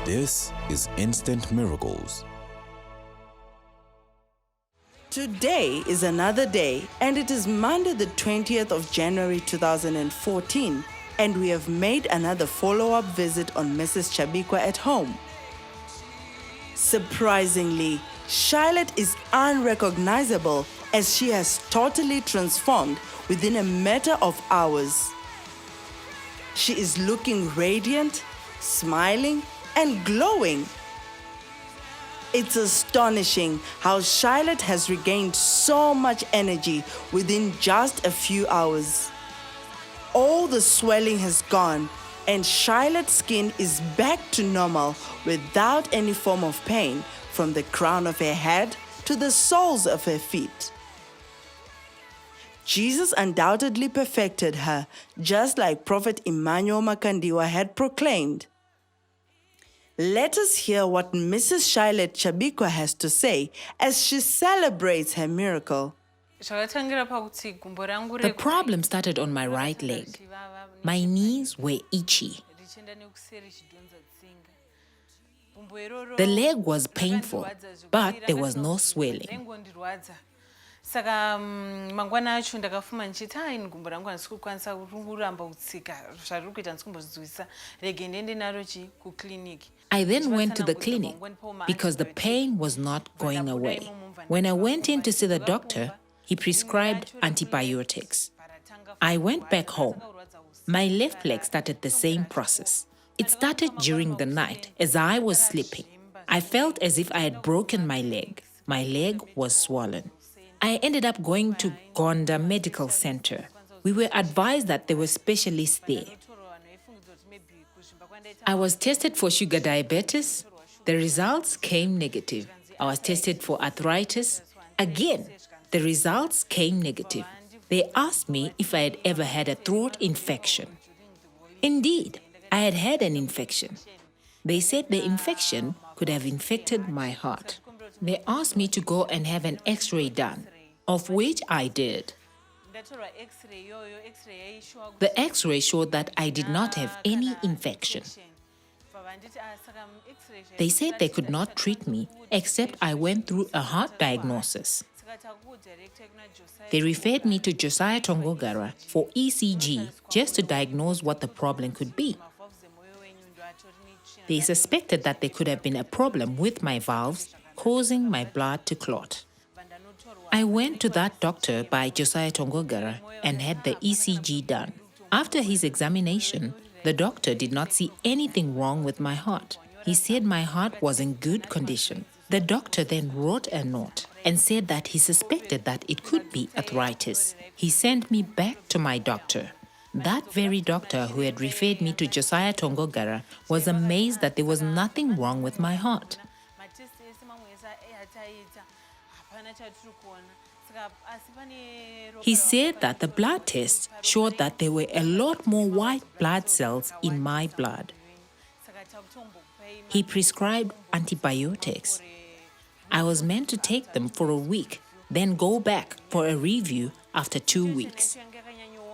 This is Instant Miracles. Today is another day, and it is Monday the 20th of January 2014, and we have made another follow-up visit on Mrs. Chabiqua at home. Surprisingly, Shylet is unrecognizable as she has totally transformed within a matter of hours. She is looking radiant, smiling, and glowing. It's astonishing how Shylet has regained so much energy within just a few hours. All the swelling has gone, and Shylet's skin is back to normal without any form of pain from the crown of her head to the soles of her feet. Jesus undoubtedly perfected her, just like Prophet Emmanuel Makandiwa had proclaimed. Let us hear what Mrs. Shylet Chabikwa has to say as she celebrates her miracle. The problem started on my right leg. My knees were itchy. The leg was painful, but there was no swelling. Saka mangwana acho ndakafuma nchiti ngumbo rangu andisukukwanisa kuramba kutsika zvari kuita ndisikumbozidzwisa rege ndende naro kukliniki. I then went to the clinic because the pain was not going away. When I went in to see the doctor, he prescribed antibiotics. I went back home. My left leg started the same process. It started during the night as I was sleeping. I felt as if I had broken my leg. My leg was swollen. I ended up going to Gonda Medical Center. We were advised that there were specialists there. I was tested for sugar diabetes. The results came negative. I was tested for arthritis. Again, the results came negative. They asked me if I had ever had a throat infection. Indeed, I had had an infection. They said the infection could have infected my heart. They asked me to go and have an X-ray done, of which I did. The X-ray showed that I did not have any infection. They said they could not treat me except I went through a heart diagnosis. They referred me to Josiah Tongogara for ECG just to diagnose what the problem could be. They suspected that there could have been a problem with my valves causing my blood to clot. I went to that doctor by Josiah Tongogara and had the ECG done. After his examination, the doctor did not see anything wrong with my heart. He said my heart was in good condition. The doctor then wrote a note and said that he suspected that it could be arthritis. He sent me back to my doctor. That very doctor who had referred me to Josiah Tongogara was amazed that there was nothing wrong with my heart. He said that the blood tests showed that there were a lot more white blood cells in my blood. He prescribed antibiotics. I was meant to take them for a week, then go back for a review after 2 weeks.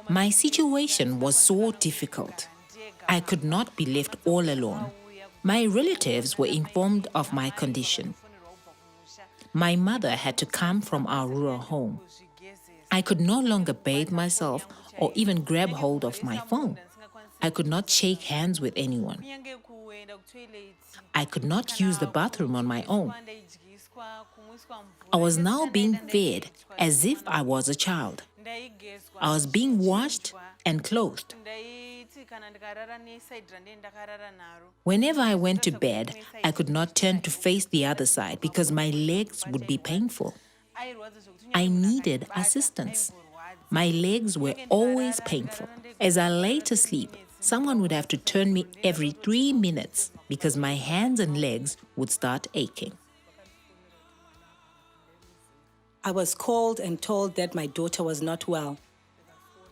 My situation was so difficult. I could not be left all alone. My relatives were informed of my condition. My mother had to come from our rural home. I could no longer bathe myself or even grab hold of my phone. I could not shake hands with anyone. I could not use the bathroom on my own. I was now being fed as if I was a child. I was being washed and clothed. Whenever I went to bed, I could not turn to face the other side because my legs would be painful. I needed assistance. My legs were always painful. As I lay to sleep, someone would have to turn me every 3 minutes because my hands and legs would start aching. I was called and told that my daughter was not well.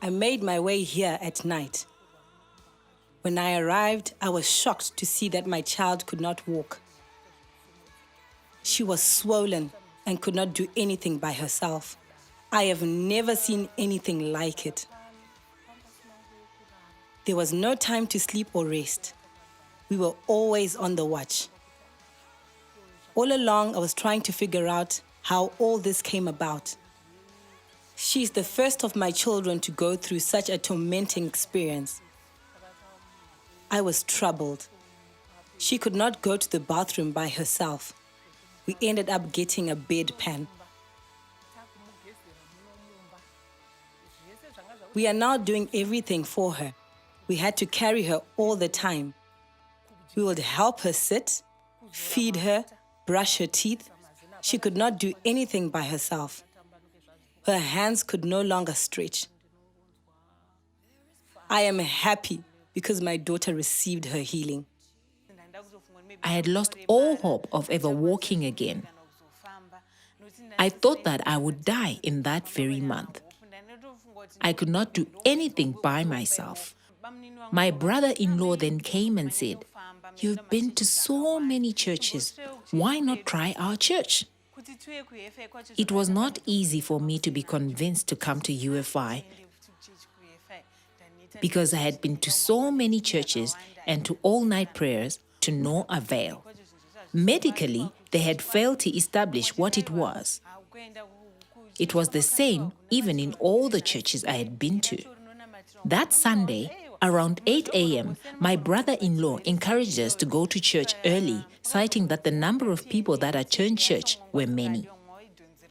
I made my way here at night. When I arrived, I was shocked to see that my child could not walk. She was swollen and could not do anything by herself. I have never seen anything like it. There was no time to sleep or rest. We were always on the watch. All along, I was trying to figure out how all this came about. She's the first of my children to go through such a tormenting experience. I was troubled. She could not go to the bathroom by herself. We ended up getting a bedpan. We are now doing everything for her. We had to carry her all the time. We would help her sit, feed her, brush her teeth. She could not do anything by herself. Her hands could no longer stretch. I am happy because my daughter received her healing. I had lost all hope of ever walking again. I thought that I would die in that very month. I could not do anything by myself. My brother-in-law then came and said, "You've been to so many churches. Why not try our church?" It was not easy for me to be convinced to come to UFI because I had been to so many churches and to all-night prayers to no avail. Medically, they had failed to establish what it was. It was the same even in all the churches I had been to. That Sunday, around 8 a.m., my brother-in-law encouraged us to go to church early, citing that the number of people that attend church were many.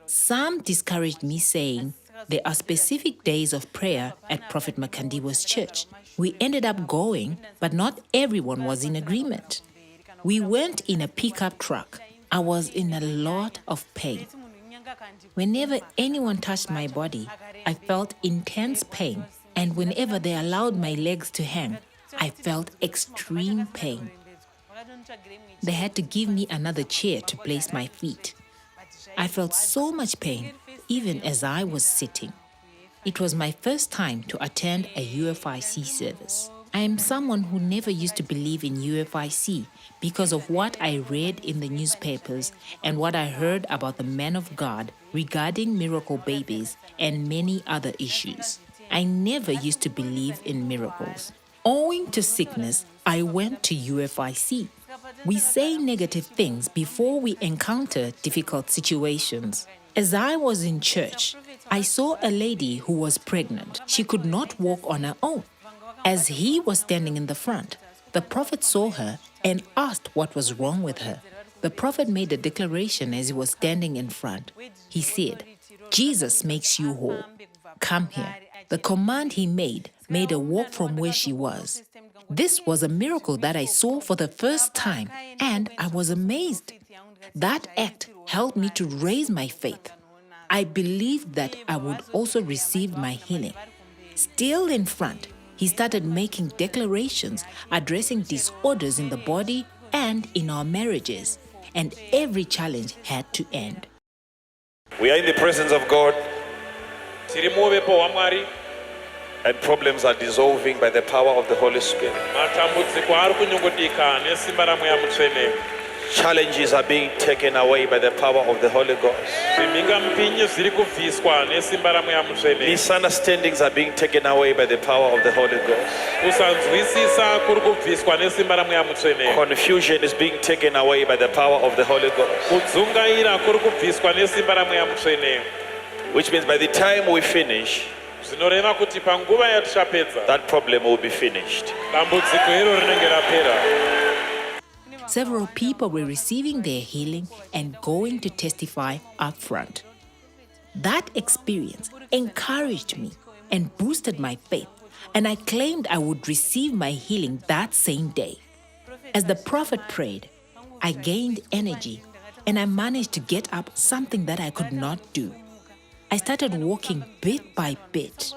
Some discouraged me, saying there are specific days of prayer at Prophet Makandiwa's church. We ended up going, but not everyone was in agreement. We went in a pickup truck. I was in a lot of pain. Whenever anyone touched my body, I felt intense pain, and whenever they allowed my legs to hang, I felt extreme pain. They had to give me another chair to place my feet. I felt so much pain, even as I was sitting. It was my first time to attend a UFIC service. I am someone who never used to believe in UFIC because of what I read in the newspapers and what I heard about the man of God regarding miracle babies and many other issues. I never used to believe in miracles. Owing to sickness, I went to UFIC. We say negative things before we encounter difficult situations. As I was in church, I saw a lady who was pregnant. She could not walk on her own. As he was standing in the front, the prophet saw her and asked what was wrong with her. The prophet made a declaration as he was standing in front. He said, "Jesus makes you whole. Come here." The command he made her walk from where she was. This was a miracle that I saw for the first time, and I was amazed. That act helped me to raise my faith. I believed that I would also receive my healing. Still in front, he started making declarations addressing disorders in the body and in our marriages, and every challenge had to end. We are in the presence of God, and problems are dissolving by the power of the Holy Spirit. Challenges are being taken away by the power of the Holy Ghost. Misunderstandings are being taken away by the power of the Holy Ghost. Confusion is being taken away by the power of the Holy Ghost. Which means by the time we finish, that problem will be finished. Several people were receiving their healing and going to testify up front. That experience encouraged me and boosted my faith, and I claimed I would receive my healing that same day. As the prophet prayed, I gained energy and I managed to get up, something that I could not do. I started walking bit by bit,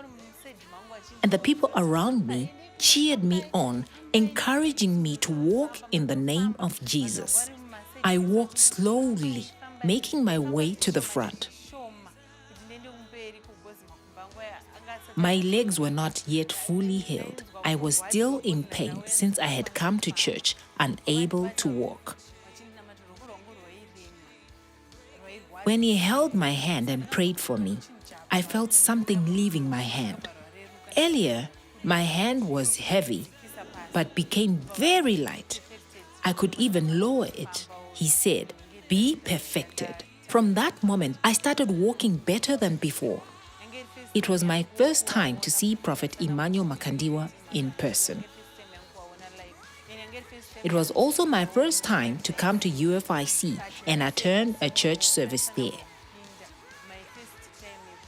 and the people around me cheered me on, encouraging me to walk in the name of Jesus. I walked slowly, making my way to the front. My legs were not yet fully healed. I was still in pain since I had come to church unable to walk. When he held my hand and prayed for me, I felt something leaving my hand. Earlier, my hand was heavy, but became very light. I could even lower it. He said, "Be perfected." From that moment, I started walking better than before. It was my first time to see Prophet Emmanuel Makandiwa in person. It was also my first time to come to UFIC and attend a church service there.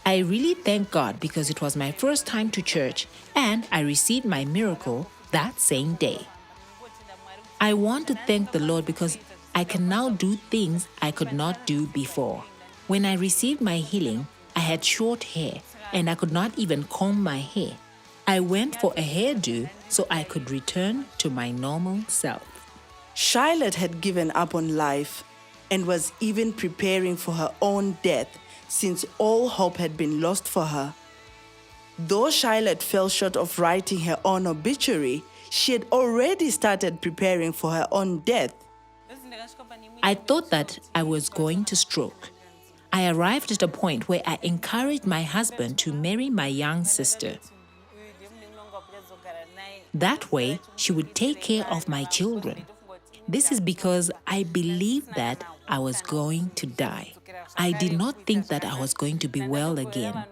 I really thank God because it was my first time to church and I received my miracle that same day. I want to thank the Lord because I can now do things I could not do before. When I received my healing, I had short hair and I could not even comb my hair. I went for a hairdo so I could return to my normal self. Shylet had given up on life and was even preparing for her own death since all hope had been lost for her. Though Shylet fell short of writing her own obituary, she had already started preparing for her own death. I thought that I was going to stroke. I arrived at a point where I encouraged my husband to marry my young sister. That way, she would take care of my children. This is because I believed that I was going to die. I did not think that I was going to be well again.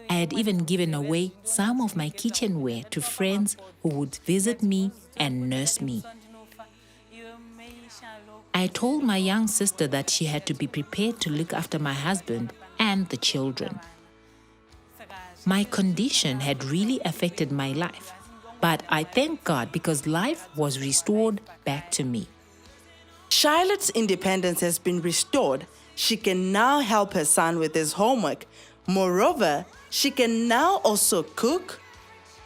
I had even given away some of my kitchenware to friends who would visit me and nurse me. I told my young sister that she had to be prepared to look after my husband and the children. My condition had really affected my life, but I thank God because life was restored back to me. Shylet's independence has been restored. She can now help her son with his homework. Moreover, she can now also cook,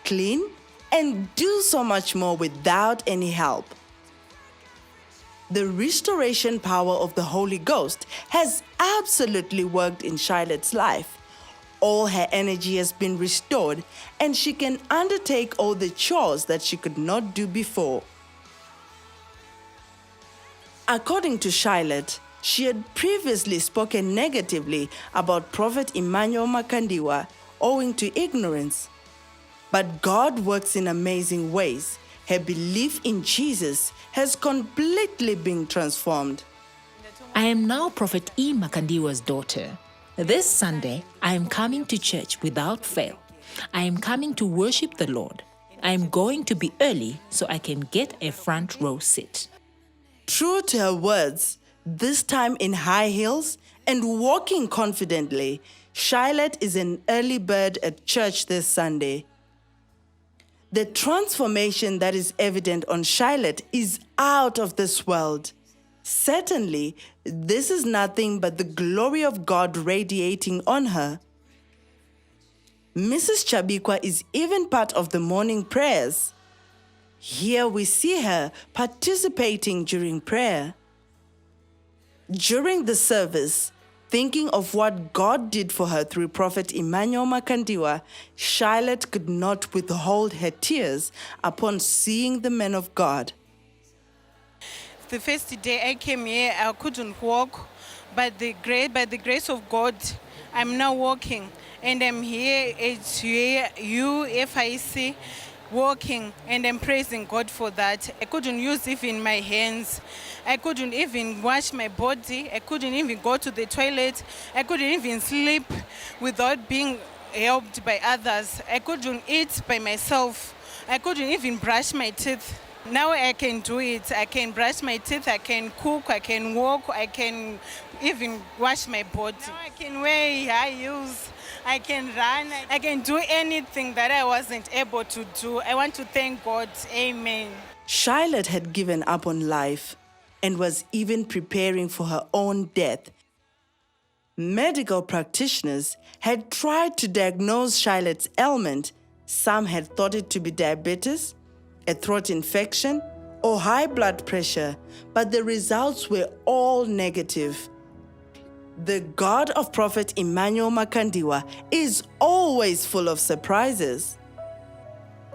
clean, and do so much more without any help. The restoration power of the Holy Ghost has absolutely worked in Shylet's life. All her energy has been restored, and she can undertake all the chores that she could not do before. According to Shylet, she had previously spoken negatively about Prophet Emmanuel Makandiwa owing to ignorance. But God works in amazing ways. Her belief in Jesus has completely been transformed. I am now Prophet E. Makandiwa's daughter. This Sunday, I am coming to church without fail. I am coming to worship the Lord. I am going to be early so I can get a front row seat. True to her words, this time in high heels and walking confidently, Shylet is an early bird at church this Sunday. The transformation that is evident on Shylet is out of this world. Certainly, this is nothing but the glory of God radiating on her. Mrs. Chabiqua is even part of the morning prayers. Here we see her participating during prayer. During the service, thinking of what God did for her through Prophet Emmanuel Makandiwa, Shylet could not withhold her tears upon seeing the man of God. The first day I came here, I couldn't walk, but by the grace of God, I'm now walking, and I'm here at UFIC, walking, and I'm praising God for that. I couldn't use even my hands. I couldn't even wash my body. I couldn't even go to the toilet. I couldn't even sleep without being helped by others. I couldn't eat by myself. I couldn't even brush my teeth. Now I can do it. I can brush my teeth, I can cook, I can walk, I can even wash my body. Now I can wear high heels, I can run, I can do anything that I wasn't able to do. I want to thank God. Amen. Shylet had given up on life and was even preparing for her own death. Medical practitioners had tried to diagnose Shylet's ailment. Some had thought it to be diabetes, a throat infection, or high blood pressure, but the results were all negative. The God of Prophet Emmanuel Makandiwa is always full of surprises.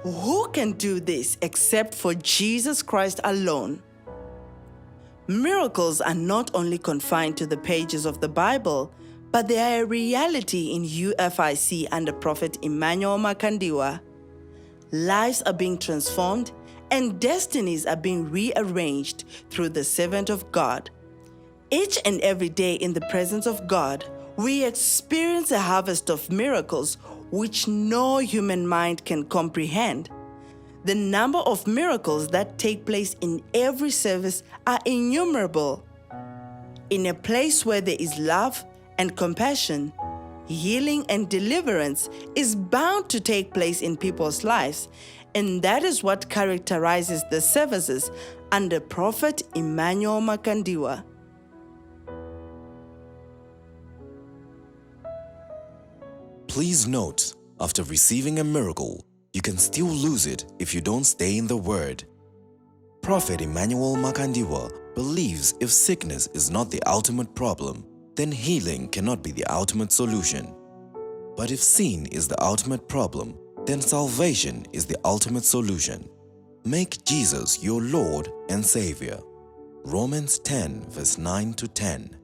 Who can do this except for Jesus Christ alone? Miracles are not only confined to the pages of the Bible, but they are a reality in UFIC under Prophet Emmanuel Makandiwa. Lives are being transformed and destinies are being rearranged through the servant of God. Each and every day in the presence of God, we experience a harvest of miracles which no human mind can comprehend. The number of miracles that take place in every service are innumerable. In a place where there is love and compassion, healing and deliverance is bound to take place in people's lives, and that is what characterizes the services under Prophet Emmanuel Makandiwa. Please note, after receiving a miracle, you can still lose it if you don't stay in the Word. Prophet Emmanuel Makandiwa believes if sickness is not the ultimate problem, then healing cannot be the ultimate solution. But if sin is the ultimate problem, then salvation is the ultimate solution. Make Jesus your Lord and Savior. Romans 10 verse 9 to 10.